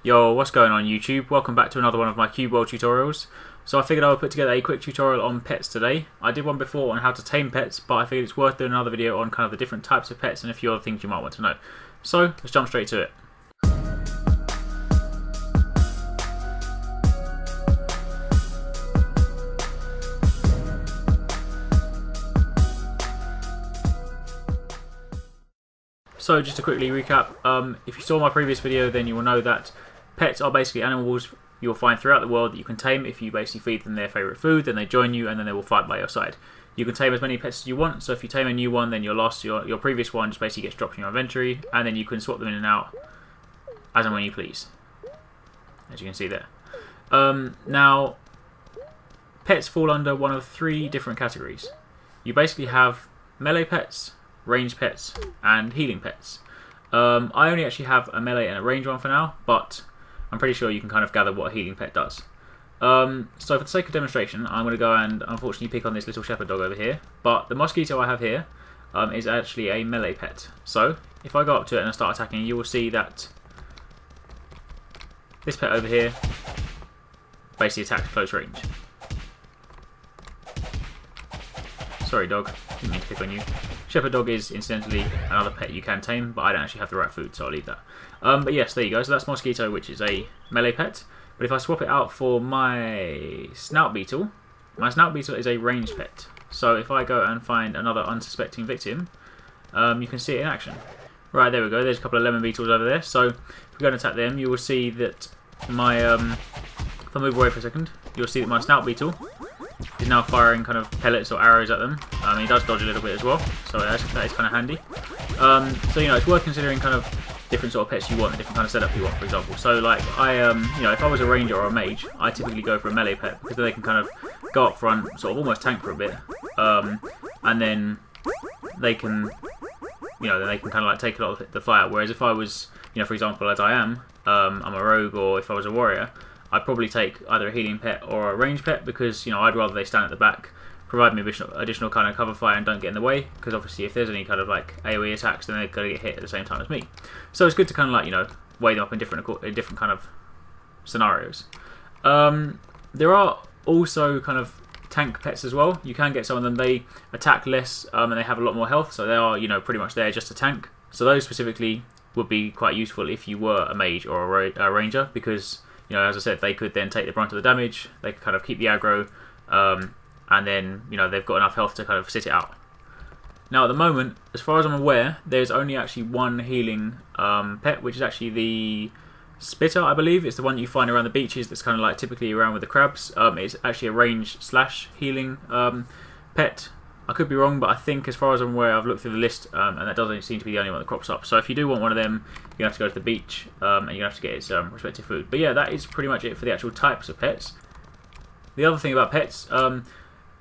Yo, what's going on YouTube? Welcome back to another one of my Cube World tutorials. So I figured I would put together a quick tutorial on pets today. I did one before on how to tame pets, but I figured it's worth doing another video on kind of the different types of pets and a few other things you might want to know. So let's jump straight to it. So just to quickly recap, if you saw my previous video, then you will know that pets are basically animals you'll find throughout the world that you can tame. If you basically feed them their favourite food, then they join you and then they will fight by your side. You can tame as many pets as you want, so if you tame a new one, then your previous one just basically gets dropped in your inventory, and then you can swap them in and out as and when you please, as you can see there. Now, pets fall under one of three different categories. You basically have melee pets, ranged pets, and healing pets. I only actually have a melee and a ranged one for now, but I'm pretty sure you can kind of gather what a healing pet does. So for the sake of demonstration, I'm going to go and unfortunately pick on this little shepherd dog over here, but the mosquito I have here is actually a melee pet. So if I go up to it and I start attacking, you will see that this pet over here basically attacks close range. Sorry dog, didn't mean to pick on you. Shepherd dog is incidentally another pet you can tame, but I don't actually have the right food, so I'll leave that. But yes, there you go. So that's mosquito, which is a melee pet. But if I swap it out for my snout beetle is a ranged pet. So if I go and find another unsuspecting victim, you can see it in action. Right, there we go. There's a couple of lemon beetles over there. So if we go and attack them, you will see that my if I move away for a second, you'll see that my snout beetle is now firing kind of pellets or arrows at them. He does dodge a little bit as well, so that is kind of handy. So you know, it's worth considering kind of different sort of pets you want, and different kind of setup you want, for example. So like you know, if I was a ranger or a mage, I typically go for a melee pet because they can kind of go up front, sort of almost tank for a bit, and then they can, you know, kind of like take a lot of the fire. Whereas if I was, you know, for example, as I am, I'm a rogue, or if I was a warrior, I'd probably take either a healing pet or a ranged pet because, you know, I'd rather they stand at the back, provide me additional kind of cover fire and don't get in the way, because obviously if there's any kind of like AoE attacks, then they're going to get hit at the same time as me. So it's good to kind of like, you know, weigh them up in different kind of scenarios. There are also kind of tank pets as well. You can get some of them. They attack less and they have a lot more health, so they are, you know, pretty much there just to tank. So those specifically would be quite useful if you were a mage or a ranger, because, you know, as I said, they could then take the brunt of the damage, they could kind of keep the aggro, and then, you know, they've got enough health to kind of sit it out. Now at the moment, as far as I'm aware, there's only actually one healing pet, which is actually the spitter, I believe. It's the one you find around the beaches that's kind of like typically around with the crabs. It's actually a range / healing pet. I could be wrong, but I think as far as I'm aware, I've looked through the list, and that doesn't seem to be the only one that crops up. So if you do want one of them, you have to go to the beach, and you have to get its respective food. But yeah, that is pretty much it for the actual types of pets. The other thing about pets, it's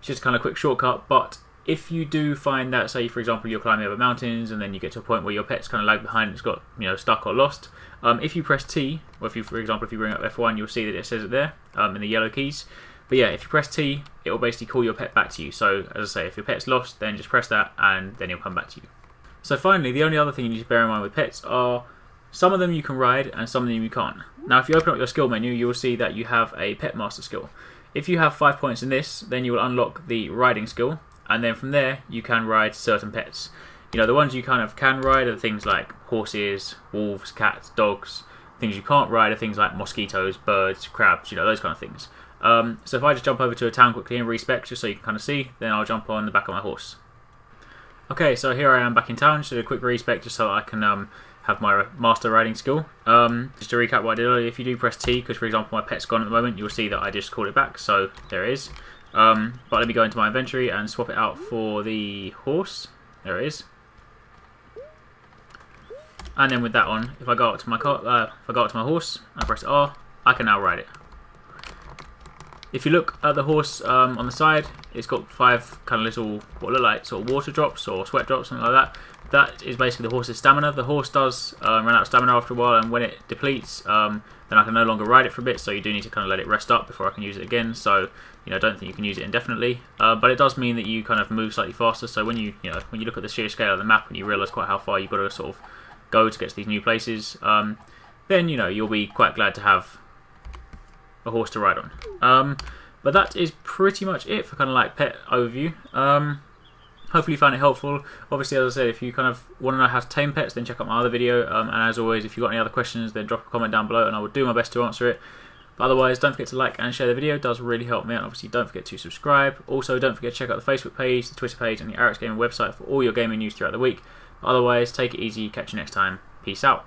just kind of a quick shortcut, but if you do find that, say for example, you're climbing over mountains and then you get to a point where your pet's kind of lagged behind, it's got, you know, stuck or lost, if you press T, or if you, for example, if you bring up F1, you'll see that it says it there in the yellow keys. But yeah, if you press T, it will basically call your pet back to you. So as I say, if your pet's lost, then just press that and then he'll come back to you. So finally, the only other thing you need to bear in mind with pets are some of them you can ride and some of them you can't. Now if you open up your skill menu, you will see that you have a pet master skill. If you have 5 points in this, then you will unlock the riding skill, and then from there you can ride certain pets. You know, the ones you kind of can ride are things like horses, wolves, cats, dogs. Things you can't ride are things like mosquitoes, birds, crabs, you know, those kind of things. So if I just jump over to a town quickly and respec just so you can kind of see, then I'll jump on the back of my horse. Okay, so here I am back in town, just did a quick respec just so I can have my master riding skill. Just to recap what I did earlier, if you do press T, because for example my pet's gone at the moment, you'll see that I just called it back, so there it is. But let me go into my inventory and swap it out for the horse. There it is. And then with that on, if I go up to my horse and I press R, I can now ride it. If you look at the horse on the side, it's got 5 kind of little, what look like sort of water drops or sweat drops, something like that. That is basically the horse's stamina. The horse does run out of stamina after a while, and when it depletes, then I can no longer ride it for a bit, so you do need to kind of let it rest up before I can use it again. So, you know, I don't think you can use it indefinitely, but it does mean that you kind of move slightly faster. So when you look at the sheer scale of the map and you realise quite how far you've got to sort of go to get to these new places, then you know you'll be quite glad to have a horse to ride on. But that is pretty much it for kind of like pet overview. Hopefully you found it helpful. Obviously, as I said, if you kind of want to know how to tame pets, then check out my other video. And as always, if you've got any other questions, then drop a comment down below and I will do my best to answer it. But otherwise, don't forget to like and share the video. It does really help me out. Obviously, don't forget to subscribe. Also, don't forget to check out the Facebook page, the Twitter page, and the Arekkz Gaming website for all your gaming news throughout the week. But otherwise, take it easy. Catch you next time. Peace out.